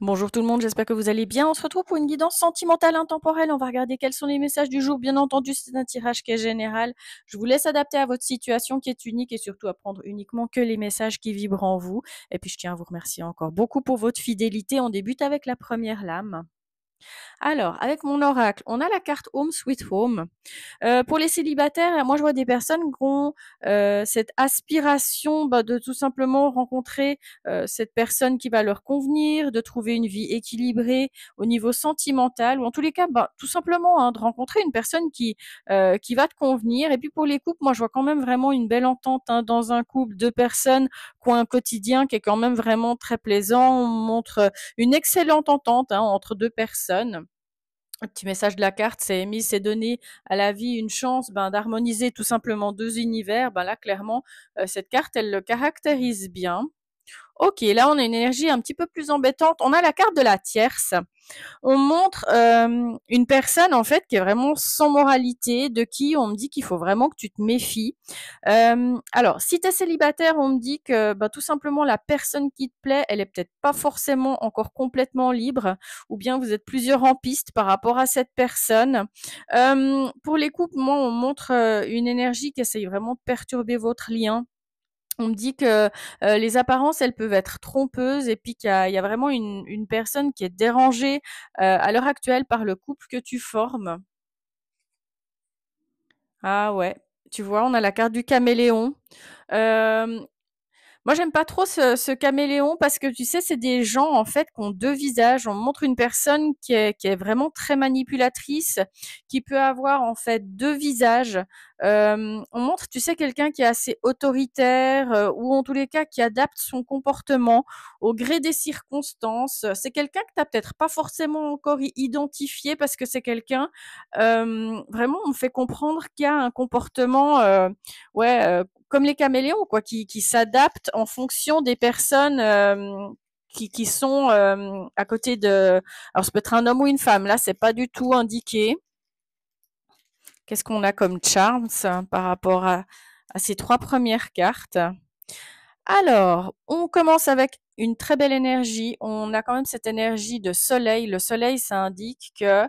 Bonjour tout le monde, j'espère que vous allez bien. On se retrouve pour une guidance sentimentale intemporelle. On va regarder quels sont les messages du jour. Bien entendu, c'est un tirage qui est général. Je vous laisse adapter à votre situation qui est unique et surtout à prendre uniquement que les messages qui vibrent en vous. Et puis, je tiens à vous remercier encore beaucoup pour votre fidélité. On débute avec la première lame. Alors, avec mon oracle, on a la carte Home Sweet Home. Pour les célibataires, moi je vois des personnes qui ont cette aspiration de tout simplement rencontrer cette personne qui va leur convenir, de trouver une vie équilibrée au niveau sentimental, ou en tous les cas, tout simplement de rencontrer une personne qui va te convenir. Et puis pour les couples, moi je vois quand même vraiment une belle entente dans un couple, deux personnes qui ont un quotidien qui est quand même vraiment très plaisant. On montre une excellente entente entre deux personnes. Un petit message de la carte, c'est émis, c'est donner à la vie une chance d'harmoniser tout simplement deux univers. Là, clairement, cette carte, elle le caractérise bien. Ok, là, on a une énergie un petit peu plus embêtante. On a la carte de la tierce. On montre une personne en fait qui est vraiment sans moralité, de qui on me dit qu'il faut vraiment que tu te méfies. Alors, si tu es célibataire, on me dit que tout simplement la personne qui te plaît, elle est peut-être pas forcément encore complètement libre, ou bien vous êtes plusieurs en piste par rapport à cette personne. Pour les couples, moi, on montre une énergie qui essaye vraiment de perturber votre lien. On me dit que les apparences, elles peuvent être trompeuses et puis qu'il y a vraiment une personne qui est dérangée à l'heure actuelle par le couple que tu formes. Ah ouais, tu vois, on a la carte du caméléon. Euh, Moi, j'aime pas trop ce caméléon parce que tu sais, c'est des gens en fait qui ont deux visages. On montre une personne qui est vraiment très manipulatrice, qui peut avoir en fait deux visages. On montre, tu sais, quelqu'un qui est assez autoritaire ou en tous les cas qui adapte son comportement au gré des circonstances. C'est quelqu'un que t'as peut-être pas forcément encore identifié parce que c'est quelqu'un vraiment, on me fait comprendre qu'il y a un comportement ouais comme les caméléons, quoi, qui s'adaptent en fonction des personnes qui sont à côté de. Alors, ça peut être un homme ou une femme. Là, c'est pas du tout indiqué. Qu'est-ce qu'on a comme charms par rapport à ces trois premières cartes? Alors, on commence avec une très belle énergie. On a quand même cette énergie de soleil. Le soleil, ça indique que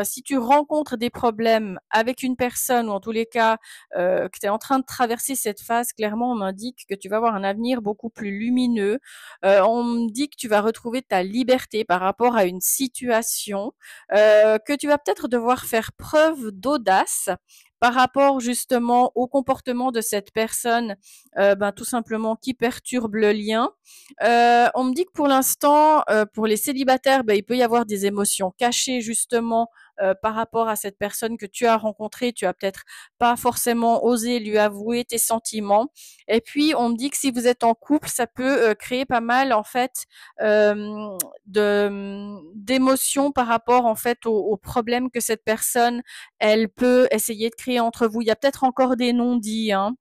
si tu rencontres des problèmes avec une personne, ou en tous les cas que tu es en train de traverser cette phase, clairement, on m'indique que tu vas avoir un avenir beaucoup plus lumineux. On me dit que tu vas retrouver ta liberté par rapport à une situation, que tu vas peut-être devoir faire preuve d'audace par rapport justement au comportement de cette personne, tout simplement qui perturbe le lien. On me dit que pour l'instant, pour les célibataires, il peut y avoir des émotions cachées justement par rapport à cette personne que tu as rencontrée. Tu as peut-être pas forcément osé lui avouer tes sentiments. Et puis, on me dit que si vous êtes en couple, ça peut créer pas mal en fait d'émotions par rapport en fait aux problèmes que cette personne elle peut essayer de créer entre vous. Il y a peut-être encore des non-dits, hein.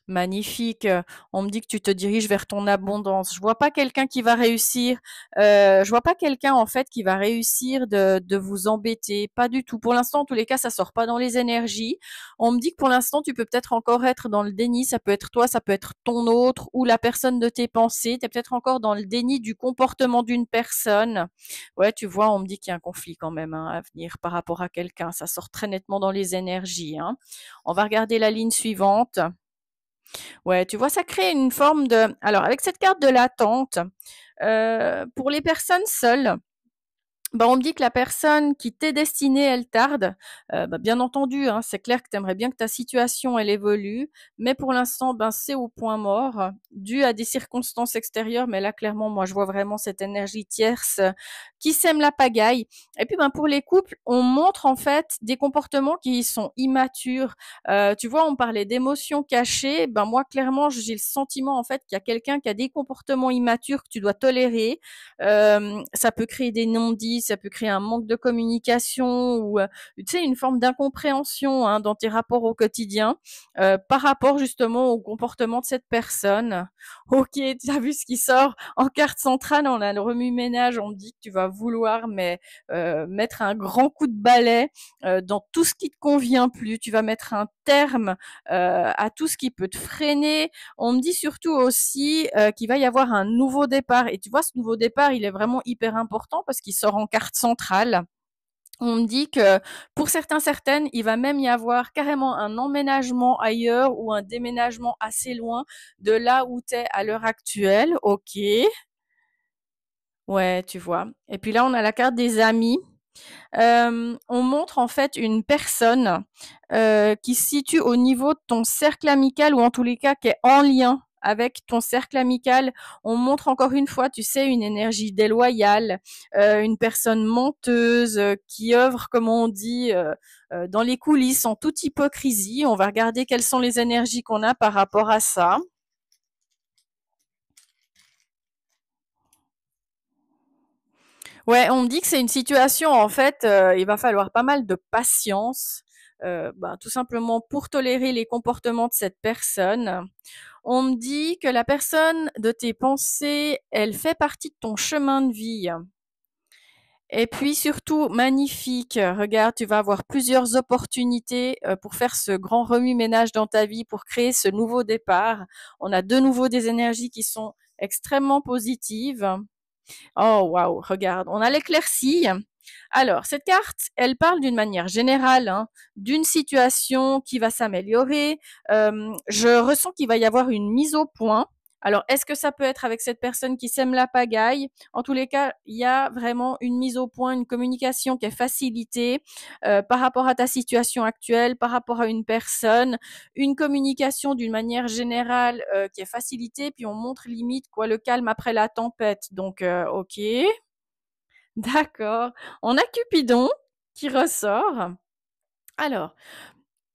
Magnifique. On me dit que tu te diriges vers ton abondance. Je vois pas quelqu'un qui va réussir. Je vois pas quelqu'un en fait qui va réussir de vous embêter. Pas du tout. Pour l'instant, en tous les cas, ça sort pas dans les énergies. On me dit que pour l'instant, tu peux peut-être encore être dans le déni. Ça peut être toi, ça peut être ton autre ou la personne de tes pensées. Tu es peut-être encore dans le déni du comportement d'une personne. Ouais, tu vois, on me dit qu'il y a un conflit quand même à venir par rapport à quelqu'un. Ça sort très nettement dans les énergies, hein. On va regarder la ligne suivante. Ouais, tu vois, ça crée une forme de. Alors, avec cette carte de l'attente, pour les personnes seules, on me dit que la personne qui t'est destinée, elle tarde. Bien entendu, hein, c'est clair que tu aimerais bien que ta situation, elle évolue, mais pour l'instant, c'est au point mort, dû à des circonstances extérieures. Mais là, clairement, moi, je vois vraiment cette énergie tierce qui sème la pagaille. Et puis, pour les couples, on montre en fait des comportements qui sont immatures. Tu vois, on parlait d'émotions cachées. Moi, clairement, j'ai le sentiment en fait qu'il y a quelqu'un qui a des comportements immatures que tu dois tolérer. Ça peut créer des non-dits, ça peut créer un manque de communication ou, tu sais, une forme d'incompréhension, hein, dans tes rapports au quotidien, par rapport justement au comportement de cette personne. OK, tu as vu ce qui sort en carte centrale, on a le remue-ménage, on me dit que tu vas vouloir mettre un grand coup de balai, dans tout ce qui te convient plus. Tu vas mettre un terme, à tout ce qui peut te freiner. On me dit surtout aussi, qu'il va y avoir un nouveau départ et tu vois, ce nouveau départ, il est vraiment hyper important parce qu'il sort en carte centrale. On me dit que pour certains, certaines, il va même y avoir carrément un emménagement ailleurs ou un déménagement assez loin de là où tu es à l'heure actuelle. OK. Ouais, tu vois? Et puis là, on a la carte des amis. On montre en fait une personne, qui se situe au niveau de ton cercle amical ou en tous les cas qui est en lien avec ton cercle amical. On montre encore une fois, tu sais, une énergie déloyale, une personne menteuse, qui œuvre, comme on dit, dans les coulisses en toute hypocrisie. On va regarder quelles sont les énergies qu'on a par rapport à ça. Ouais, on me dit que c'est une situation, en fait, il va falloir pas mal de patience, tout simplement pour tolérer les comportements de cette personne. On me dit que la personne de tes pensées, elle fait partie de ton chemin de vie. Et puis surtout, magnifique, regarde, tu vas avoir plusieurs opportunités pour faire ce grand remue-ménage dans ta vie, pour créer ce nouveau départ. On a de nouveau des énergies qui sont extrêmement positives. Oh waouh, regarde, on a l'éclaircie. Alors, cette carte, elle parle d'une manière générale, hein, d'une situation qui va s'améliorer. Je ressens qu'il va y avoir une mise au point. Alors, est-ce que ça peut être avec cette personne qui sème la pagaille? En tous les cas, il y a vraiment une mise au point, une communication qui est facilitée par rapport à ta situation actuelle, par rapport à une personne, une communication d'une manière générale qui est facilitée, puis on montre limite quoi le calme après la tempête. Donc, ok, d'accord. On a Cupidon qui ressort. Alors,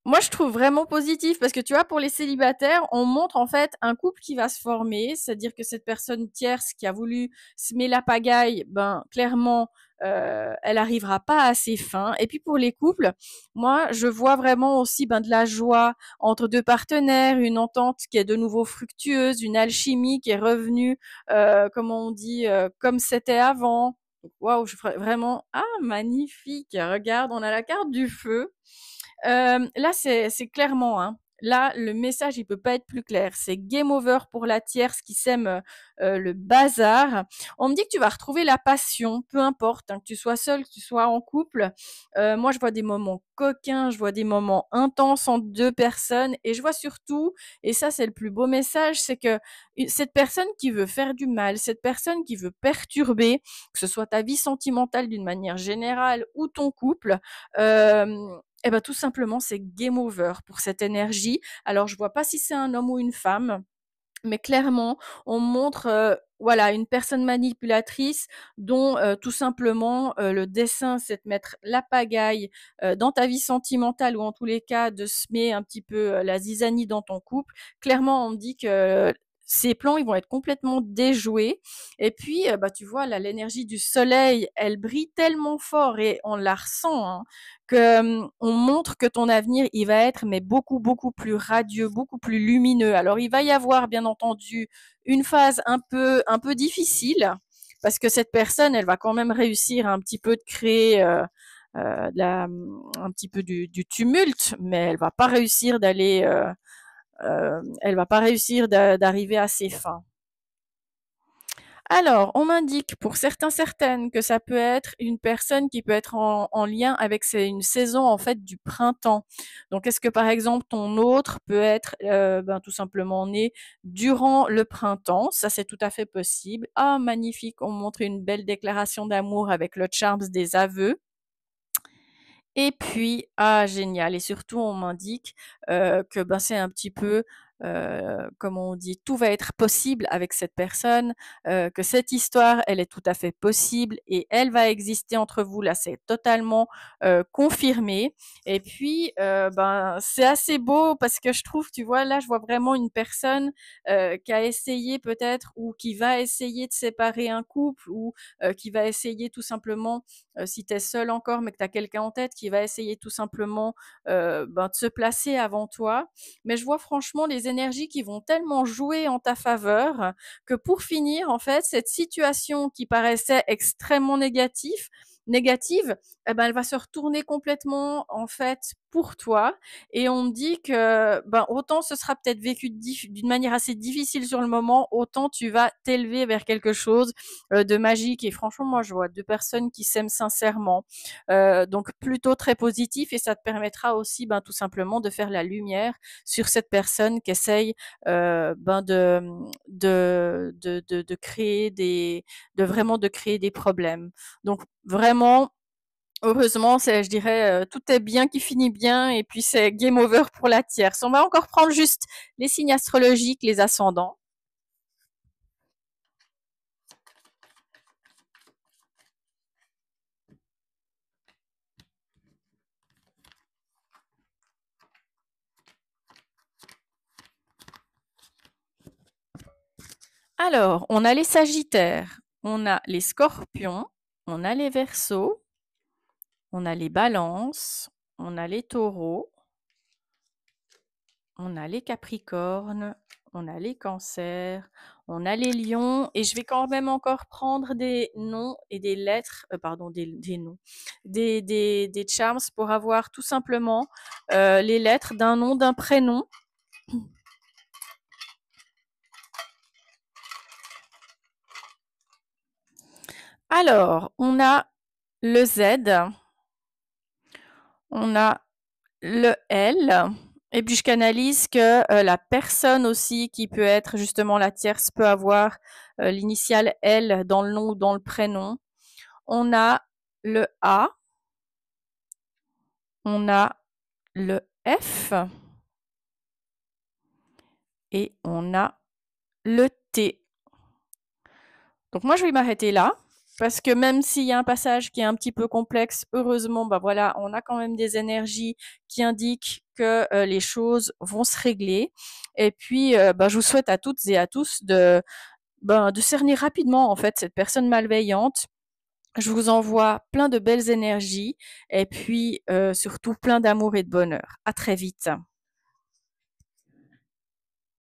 moi, je trouve vraiment positif parce que tu vois, pour les célibataires, on montre en fait un couple qui va se former, c'est-à-dire que cette personne tierce qui a voulu semer la pagaille, ben clairement, elle arrivera pas à ses fins. Et puis pour les couples, moi, je vois vraiment aussi ben de la joie entre deux partenaires, une entente qui est de nouveau fructueuse, une alchimie qui est revenue, comment on dit, comme c'était avant. Waouh, je vraiment ah magnifique. Regarde, on a la carte du feu. Là, c'est clairement, hein, là, le message, il peut pas être plus clair. C'est game over pour la tierce qui sème, le bazar. On me dit que tu vas retrouver la passion, peu importe, hein, que tu sois seul, que tu sois en couple. Moi, je vois des moments coquins, je vois des moments intenses entre 2 personnes et je vois surtout, et ça, c'est le plus beau message, c'est que cette personne qui veut faire du mal, cette personne qui veut perturber, que ce soit ta vie sentimentale d'une manière générale ou ton couple, et ben tout simplement, c'est game over pour cette énergie. Alors, je vois pas si c'est un homme ou une femme, mais clairement, on montre voilà une personne manipulatrice dont tout simplement le dessin, c'est de mettre la pagaille dans ta vie sentimentale ou en tous les cas de semer un petit peu la zizanie dans ton couple. Clairement, on me dit que ces plans, ils vont être complètement déjoués. Et puis, tu vois, là, l'énergie du soleil, elle brille tellement fort et on la ressent, hein, que on montre que ton avenir, il va être mais beaucoup beaucoup plus radieux, beaucoup plus lumineux. Alors il va y avoir bien entendu une phase un peu difficile parce que cette personne, elle va quand même réussir un petit peu de créer un petit peu du tumulte, mais elle va pas réussir d'arriver à ses fins. Alors, on m'indique pour certains, certaines que ça peut être une personne qui peut être en lien avec une saison en fait du printemps. Donc, est-ce que par exemple ton autre peut être tout simplement né durant le printemps? Ça, c'est tout à fait possible. Ah, magnifique, on montre une belle déclaration d'amour avec le charms des aveux. Et puis, ah génial, et surtout on m'indique que c'est un petit peu comment on dit, tout va être possible avec cette personne, que cette histoire, elle est tout à fait possible et elle va exister entre vous. Là, c'est totalement confirmé. Et puis, ben, c'est assez beau parce que je trouve, tu vois, là, je vois vraiment une personne qui a essayé peut-être ou qui va essayer de séparer un couple ou qui va essayer tout simplement, si tu es seul encore mais que tu as quelqu'un en tête, qui va essayer tout simplement ben, de se placer avant toi. Mais je vois franchement les énergies qui vont tellement jouer en ta faveur que pour finir, en fait, cette situation qui paraissait extrêmement négative, eh ben, elle va se retourner complètement en fait pour toi. Et on me dit que ben, autant ce sera peut-être vécu d'une manière assez difficile sur le moment, autant tu vas t'élever vers quelque chose de magique. Et franchement, moi, je vois deux personnes qui s'aiment sincèrement. Donc plutôt très positif et ça te permettra aussi ben, tout simplement de faire la lumière sur cette personne qui essaye ben de créer de vraiment de créer des problèmes. Donc vraiment, heureusement, c'est, je dirais, tout est bien qui finit bien et puis c'est game over pour la tierce. On va encore prendre juste les signes astrologiques, les ascendants. Alors, on a les Sagittaires, on a les Scorpions, on a les Verseaux, on a les Balances, on a les Taureaux, on a les Capricornes, on a les Cancers, on a les Lions, et je vais quand même encore prendre des noms et des lettres, pardon, des noms, des charms pour avoir tout simplement les lettres d'un nom, d'un prénom. Alors, on a le Z, on a le L, et puis je canalise que la personne aussi qui peut être justement la tierce peut avoir l'initiale L dans le nom ou dans le prénom. On a le A, on a le F et on a le T. Donc moi je vais m'arrêter là parce que même s'il y a un passage qui est un petit peu complexe, heureusement, bah voilà, on a quand même des énergies qui indiquent que les choses vont se régler. Et puis, bah, je vous souhaite à toutes et à tous de cerner rapidement en fait cette personne malveillante. Je vous envoie plein de belles énergies et puis surtout plein d'amour et de bonheur. À très vite.